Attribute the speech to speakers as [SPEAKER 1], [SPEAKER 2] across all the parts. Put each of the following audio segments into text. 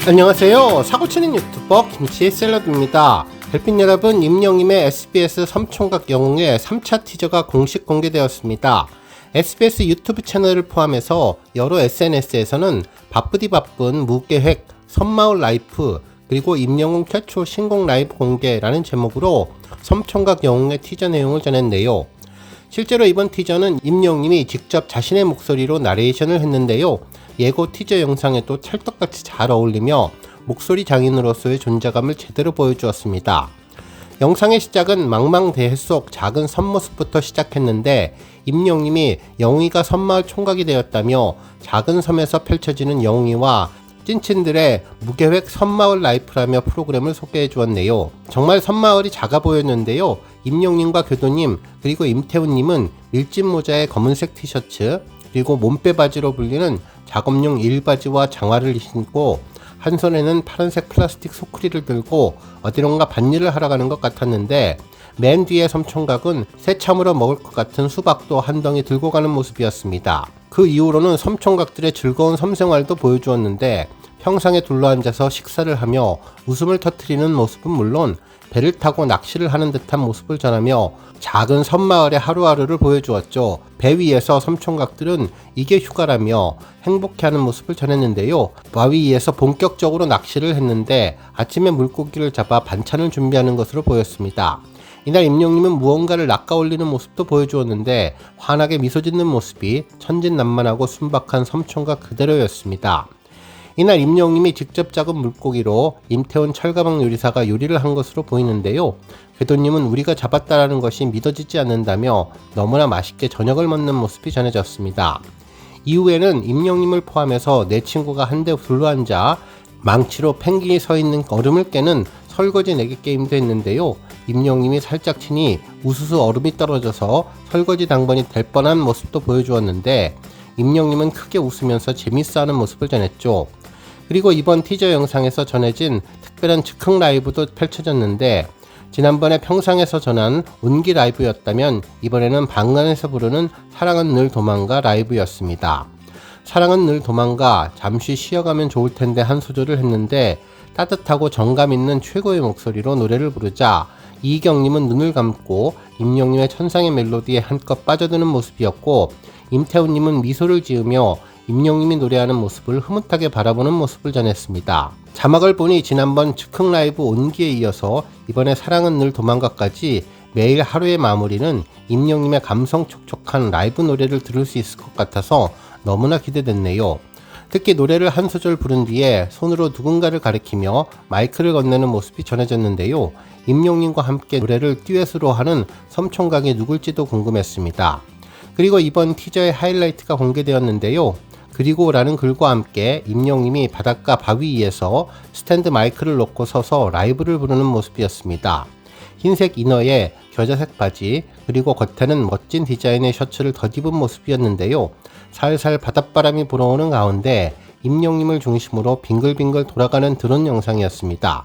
[SPEAKER 1] 안녕하세요. 사고치는 유튜버 김치의 샐러드입니다. 별빛 여러분, 임영님의 SBS 섬총각 영웅의 3차 티저가 공식 공개되었습니다. SBS 유튜브 채널을 포함해서 여러 SNS에서는 바쁘디 바쁜 무계획 섬마을 라이프 그리고 임영웅 최초 신곡 라이브 공개라는 제목으로 섬총각 영웅의 티저 내용을 전했네요. 실제로 이번 티저는 임영님이 직접 자신의 목소리로 나레이션을 했는데요. 예고 티저 영상에도 찰떡같이 잘 어울리며 목소리 장인으로서의 존재감을 제대로 보여주었습니다. 영상의 시작은 망망대해 속 작은 섬 모습부터 시작했는데 임영님이 영웅이가 섬마을 총각이 되었다며 작은 섬에서 펼쳐지는 영웅이와 찐친들의 무계획 섬마을 라이프라며 프로그램을 소개해 주었네요. 정말 섬마을이 작아 보였는데요. 임영님과 교도님 그리고 임태훈님은 밀짚 모자에 검은색 티셔츠 그리고 몸빼 바지로 불리는 작업용 일바지와 장화를 신고 한 손에는 파란색 플라스틱 소쿠리를 들고 어디론가 밭일을 하러 가는 것 같았는데 맨 뒤에 섬총각은 새참으로 먹을 것 같은 수박도 한 덩이 들고 가는 모습이었습니다. 그 이후로는 섬총각들의 즐거운 섬생활도 보여주었는데 평상에 둘러앉아서 식사를 하며 웃음을 터뜨리는 모습은 물론 배를 타고 낚시를 하는 듯한 모습을 전하며 작은 섬마을의 하루하루를 보여주었죠. 배 위에서 섬총각들은 이게 휴가라며 행복해하는 모습을 전했는데요. 바위 위에서 본격적으로 낚시를 했는데 아침에 물고기를 잡아 반찬을 준비하는 것으로 보였습니다. 이날 임영님은 무언가를 낚아올리는 모습도 보여주었는데 환하게 미소 짓는 모습이 천진난만하고 순박한 섬총각 그대로였습니다. 이날 임영님이 직접 잡은 물고기로 임태훈 철가방 요리사가 요리를 한 것으로 보이는데요. 궤도님은 우리가 잡았다라는 것이 믿어지지 않는다며 너무나 맛있게 저녁을 먹는 모습이 전해졌습니다. 이후에는 임영님을 포함해서 내 친구가 한데 둘러앉아 망치로 펭귄이 서 있는 얼음을 깨는 설거지 내기 게임도 했는데요. 임영님이 살짝 치니 우수수 얼음이 떨어져서 설거지 당번이 될 뻔한 모습도 보여주었는데 임영님은 크게 웃으면서 재밌어하는 모습을 전했죠. 그리고 이번 티저 영상에서 전해진 특별한 즉흥 라이브도 펼쳐졌는데 지난번에 평상에서 전한 운기 라이브였다면 이번에는 방안에서 부르는 사랑은 늘 도망가 라이브였습니다. 사랑은 늘 도망가 잠시 쉬어가면 좋을 텐데 한 소절을 했는데 따뜻하고 정감 있는 최고의 목소리로 노래를 부르자 이희경님은 눈을 감고 임영님의 천상의 멜로디에 한껏 빠져드는 모습이었고 임태훈님은 미소를 지으며 임영님이 노래하는 모습을 흐뭇하게 바라보는 모습을 전했습니다. 자막을 보니 지난번 즉흥 라이브 온기에 이어서 이번에 사랑은 늘 도망가까지 매일 하루의 마무리는 임영님의 감성 촉촉한 라이브 노래를 들을 수 있을 것 같아서 너무나 기대됐네요. 특히 노래를 한 소절 부른 뒤에 손으로 누군가를 가리키며 마이크를 건네는 모습이 전해졌는데요. 임영님과 함께 노래를 듀엣으로 하는 섬총각이 누굴지도 궁금했습니다. 그리고 이번 티저의 하이라이트가 공개되었는데요. 그리고 라는 글과 함께 임영님이 바닷가 바위 위에서 스탠드 마이크를 놓고 서서 라이브를 부르는 모습이었습니다. 흰색 이너에 겨자색 바지 그리고 겉에는 멋진 디자인의 셔츠를 덧입은 모습이었는데요. 살살 바닷바람이 불어오는 가운데 임영님을 중심으로 빙글빙글 돌아가는 드론 영상이었습니다.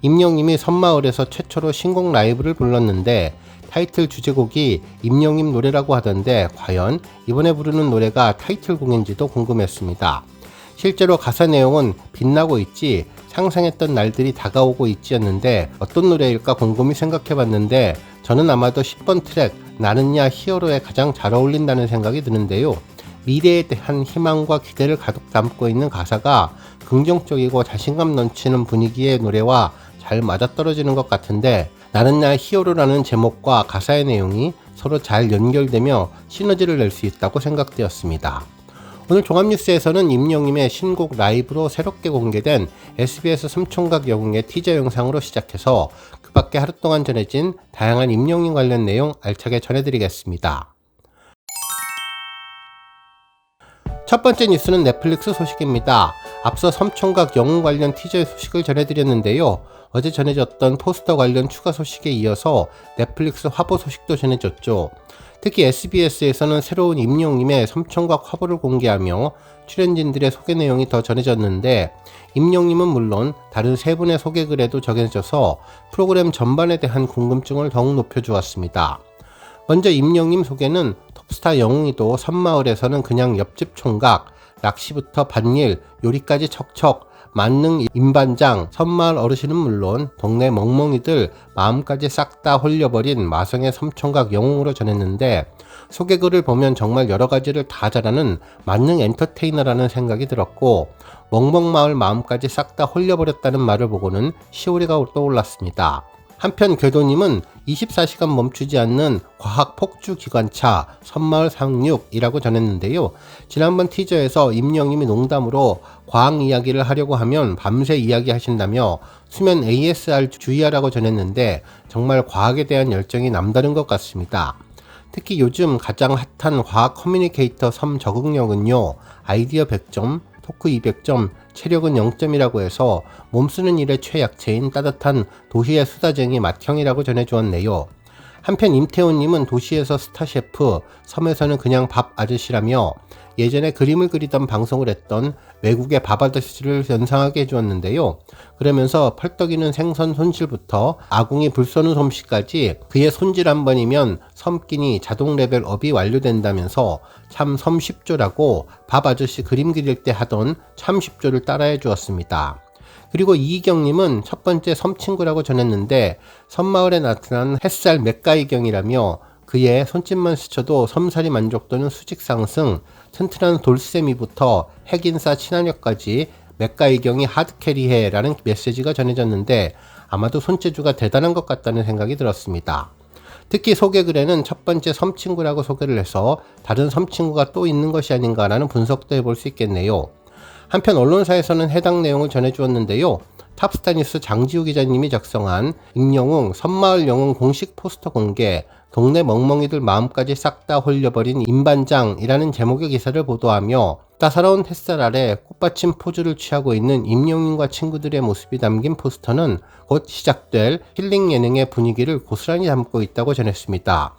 [SPEAKER 1] 임영님이 섬마을에서 최초로 신곡 라이브를 불렀는데 타이틀 주제곡이 임영님 노래라고 하던데 과연 이번에 부르는 노래가 타이틀곡인지도 궁금했습니다. 실제로 가사 내용은 빛나고 있지 상상했던 날들이 다가오고 있지였는데 어떤 노래일까 곰곰이 생각해봤는데 저는 아마도 10번 트랙 나는야 히어로에 가장 잘 어울린다는 생각이 드는데요. 미래에 대한 희망과 기대를 가득 담고 있는 가사가 긍정적이고 자신감 넘치는 분위기의 노래와 잘 맞아떨어지는 것 같은데 나는 나 히어로라는 제목과 가사의 내용이 서로 잘 연결되며 시너지를 낼 수 있다고 생각되었습니다. 오늘 종합뉴스에서는 임영님의 신곡 라이브로 새롭게 공개된 SBS 섬총각 영웅의 티저 영상으로 시작해서 그 밖에 하루 동안 전해진 다양한 임영님 관련 내용 알차게 전해드리겠습니다. 첫 번째 뉴스는 넷플릭스 소식입니다. 앞서 섬총각 영웅 관련 티저의 소식을 전해드렸는데요. 어제 전해졌던 포스터 관련 추가 소식에 이어서 넷플릭스 화보 소식도 전해졌죠. 특히 SBS에서는 새로운 임영님의 섬총각 화보를 공개하며 출연진들의 소개 내용이 더 전해졌는데 임영님은 물론 다른 세 분의 소개글에도 전해져서 프로그램 전반에 대한 궁금증을 더욱 높여주었습니다. 먼저 임영님 소개는 톱스타 영웅이도 섬마을에서는 그냥 옆집 총각, 낚시부터 밭일, 요리까지 척척 만능 임반장 섬마을 어르신은 물론 동네 멍멍이들 마음까지 싹 다 홀려버린 마성의 섬총각 영웅으로 전했는데, 소개글을 보면 정말 여러가지를 다 잘하는 만능 엔터테이너라는 생각이 들었고, 멍멍마을 마음까지 싹 다 홀려버렸다는 말을 보고는 시오리가 떠올랐습니다. 한편 궤도님은 24시간 멈추지 않는 과학 폭주 기관차 섬마을 상륙이라고 전했는데요. 지난번 티저에서 임영님이 농담으로 과학 이야기를 하려고 하면 밤새 이야기하신다며 수면 ASR 주의하라고 전했는데, 정말 과학에 대한 열정이 남다른 것 같습니다. 특히 요즘 가장 핫한 과학 커뮤니케이터 섬 적응력은요, 아이디어 100점, 토크 200점, 체력은 0점이라고 해서 몸쓰는 일의 최약체인 따뜻한 도시의 수다쟁이 맏형이라고 전해주었네요. 한편 임태훈님은 도시에서 스타셰프, 섬에서는 그냥 밥 아저씨라며 예전에 그림을 그리던 방송을 했던 외국의 밥 아저씨를 연상하게 해주었는데요. 그러면서 펄떡이는 생선 손질부터 아궁이 불 쏘는 솜씨까지 그의 손질 한 번이면 섬끼니 자동 레벨 업이 완료된다면서 참 섬 쉽죠라고 밥 아저씨 그림 그릴 때 하던 참 쉽죠를 따라해 주었습니다. 그리고 이희경님은 첫 번째 섬친구라고 전했는데 섬마을에 나타난 햇살 맥가이경이라며 그의 손짓만 스쳐도 섬살이 만족도는 수직 상승, 튼튼한 돌쇠미부터 핵인싸 친화력까지 맥가이경이 하드캐리해 라는 메시지가 전해졌는데, 아마도 손재주가 대단한 것 같다는 생각이 들었습니다. 특히 소개글에는 첫 번째 섬친구라고 소개를 해서 다른 섬친구가 또 있는 것이 아닌가라는 분석도 해볼 수 있겠네요. 한편 언론사에서는 해당 내용을 전해주었는데요. 탑스타뉴스 장지우 기자님이 작성한 임영웅 섬마을 영웅 공식 포스터 공개, 동네 멍멍이들 마음까지 싹 다 홀려버린 임반장이라는 제목의 기사를 보도하며 따사로운 햇살 아래 꽃받침 포즈를 취하고 있는 임영웅과 친구들의 모습이 담긴 포스터는 곧 시작될 힐링 예능의 분위기를 고스란히 담고 있다고 전했습니다.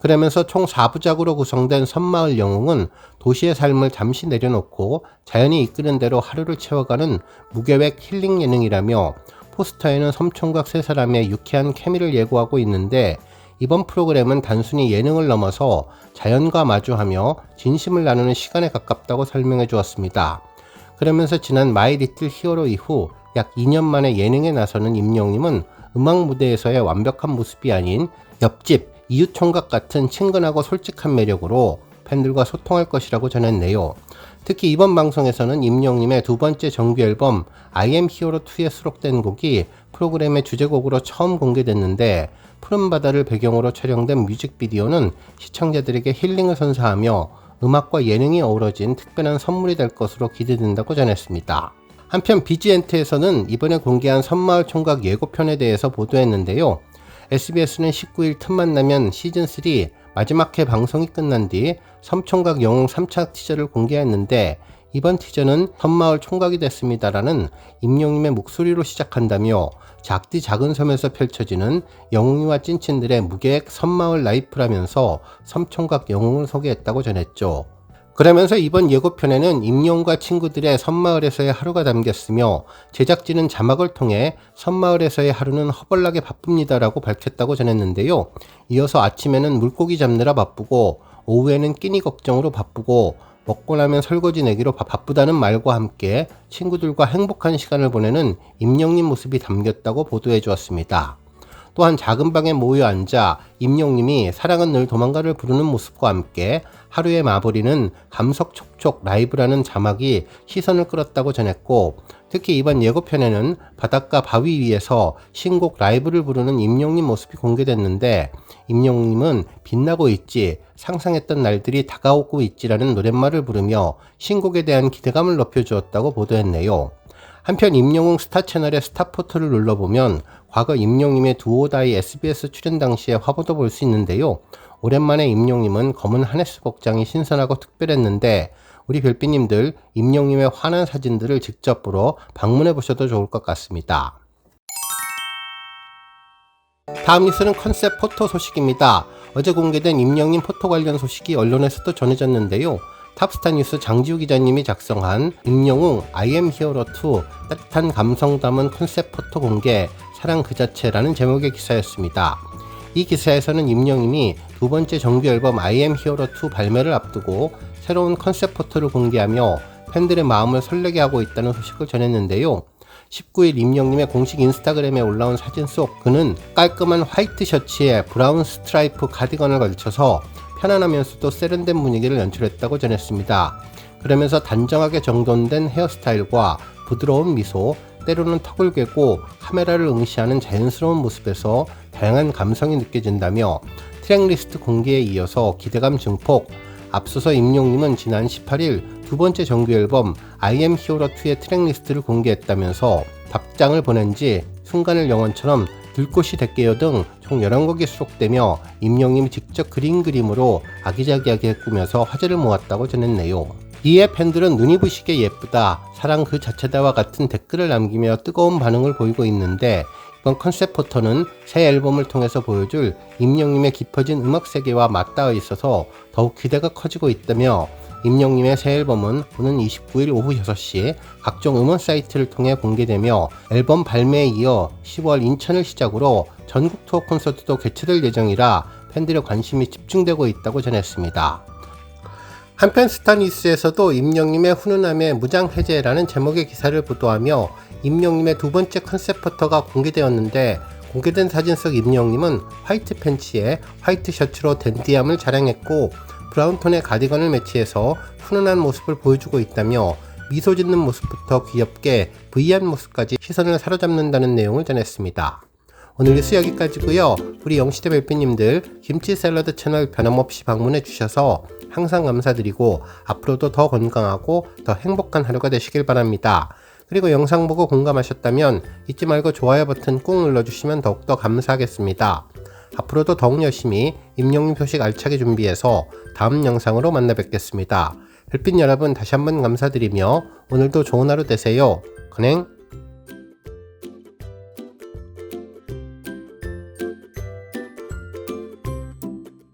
[SPEAKER 1] 그러면서 총 4부작으로 구성된 섬마을 영웅은 도시의 삶을 잠시 내려놓고 자연이 이끄는 대로 하루를 채워가는 무계획 힐링 예능이라며, 포스터에는 섬총각 3사람의 유쾌한 케미를 예고하고 있는데, 이번 프로그램은 단순히 예능을 넘어서 자연과 마주하며 진심을 나누는 시간에 가깝다고 설명해 주었습니다. 그러면서 지난 마이 리틀 히어로 이후 약 2년 만에 예능에 나서는 임영웅은 음악 무대에서의 완벽한 모습이 아닌 옆집 이웃 총각 같은 친근하고 솔직한 매력으로 팬들과 소통할 것이라고 전했네요. 특히 이번 방송에서는 임영웅의 두 번째 정규 앨범 I am hero 2에 수록된 곡이 프로그램의 주제곡으로 처음 공개됐는데, 푸른 바다를 배경으로 촬영된 뮤직비디오는 시청자들에게 힐링을 선사하며 음악과 예능이 어우러진 특별한 선물이 될 것으로 기대된다고 전했습니다. 한편 BGNT에서는 이번에 공개한 섬마을 총각 예고편에 대해서 보도했는데요. SBS는 19일 틈만 나면 시즌3 마지막 회 방송이 끝난 뒤 섬총각 영웅 3차 티저를 공개했는데, 이번 티저는 섬마을 총각이 됐습니다라는 임영웅의 목소리로 시작한다며 작디 작은 섬에서 펼쳐지는 영웅이와 찐친들의 무계획 섬마을 라이프라면서 섬총각 영웅을 소개했다고 전했죠. 그러면서 이번 예고편에는 임영웅과 친구들의 섬마을에서의 하루가 담겼으며, 제작진은 자막을 통해 섬마을에서의 하루는 허벌나게 바쁩니다라고 밝혔다고 전했는데요. 이어서 아침에는 물고기 잡느라 바쁘고, 오후에는 끼니 걱정으로 바쁘고, 먹고 나면 설거지 내기로 바쁘다는 말과 함께 친구들과 행복한 시간을 보내는 임영웅 모습이 담겼다고 보도해 주었습니다. 또한 작은 방에 모여 앉아 임영웅이 사랑은 늘 도망가를 부르는 모습과 함께 하루의 마무리는 감석 촉촉 라이브라는 자막이 시선을 끌었다고 전했고, 특히 이번 예고편에는 바닷가 바위 위에서 신곡 라이브를 부르는 임영웅 모습이 공개됐는데, 임영웅은 빛나고 있지, 상상했던 날들이 다가오고 있지라는 노랫말을 부르며 신곡에 대한 기대감을 높여주었다고 보도했네요. 한편 임영웅 스타 채널의 스타 포토를 눌러보면 과거 임영웅의 두오다이 SBS 출연 당시의 화보도 볼 수 있는데요. 오랜만에 임영웅은 검은 하네스 복장이 신선하고 특별했는데, 우리 별빛님들 임영웅의 환한 사진들을 직접 보러 방문해 보셔도 좋을 것 같습니다. 다음 뉴스는 컨셉 포토 소식입니다. 어제 공개된 임영웅 포토 관련 소식이 언론에서도 전해졌는데요. 탑스타뉴스 장지우 기자님이 작성한 임영웅 I am hero 2 따뜻한 감성 담은 컨셉 포토 공개, 사랑 그 자체라는 제목의 기사였습니다. 이 기사에서는 임영웅이 두 번째 정규 앨범 I am hero 2 발매를 앞두고 새로운 컨셉 포토를 공개하며 팬들의 마음을 설레게 하고 있다는 소식을 전했는데요. 19일 임영님의 공식 인스타그램에 올라온 사진 속 그는 깔끔한 화이트 셔츠에 브라운 스트라이프 가디건을 걸쳐서 편안하면서도 세련된 분위기를 연출했다고 전했습니다. 그러면서 단정하게 정돈된 헤어스타일과 부드러운 미소, 때로는 턱을 괴고 카메라를 응시하는 자연스러운 모습에서 다양한 감성이 느껴진다며 트랙리스트 공개에 이어서 기대감 증폭. 앞서서 임영님은 지난 18일 두 번째 정규 앨범 I am hero 2의 트랙리스트를 공개했다면서 답장을 보낸 지 순간을 영원처럼 들꽃이 됐게요 등 총 11곡이 수록되며 임영님이 직접 그린 그림으로 아기자기하게 꾸며서 화제를 모았다고 전했네요. 이에 팬들은 눈이 부시게 예쁘다, 사랑 그 자체다와 같은 댓글을 남기며 뜨거운 반응을 보이고 있는데, 이번 컨셉 포터는 새 앨범을 통해서 보여줄 임영님의 깊어진 음악 세계와 맞닿아 있어서 더욱 기대가 커지고 있다며, 임영님의 새 앨범은 오는 29일 오후 6시 각종 음원 사이트를 통해 공개되며 앨범 발매에 이어 10월 인천을 시작으로 전국 투어 콘서트도 개최될 예정이라 팬들의 관심이 집중되고 있다고 전했습니다. 한편 스타뉴스에서도 임영님의 훈훈함의 무장 해제라는 제목의 기사를 보도하며 임영님의 두 번째 컨셉 포터가 공개되었는데, 공개된 사진 속 임영님은 화이트 팬츠에 화이트 셔츠로 댄디함을 자랑했고 브라운톤의 가디건을 매치해서 훈훈한 모습을 보여주고 있다며 미소 짓는 모습부터 귀엽게 V한 모습까지 시선을 사로잡는다는 내용을 전했습니다. 오늘 뉴스 여기까지고요. 우리 영시대 별빛님들 김치 샐러드 채널 변함없이 방문해 주셔서 항상 감사드리고 앞으로도 더 건강하고 더 행복한 하루가 되시길 바랍니다. 그리고 영상 보고 공감하셨다면 잊지 말고 좋아요 버튼 꾹 눌러주시면 더욱더 감사하겠습니다. 앞으로도 더욱 열심히 임영님 소식 알차게 준비해서 다음 영상으로 만나 뵙겠습니다. 별빛 여러분 다시 한번 감사드리며 오늘도 좋은 하루 되세요. 건행.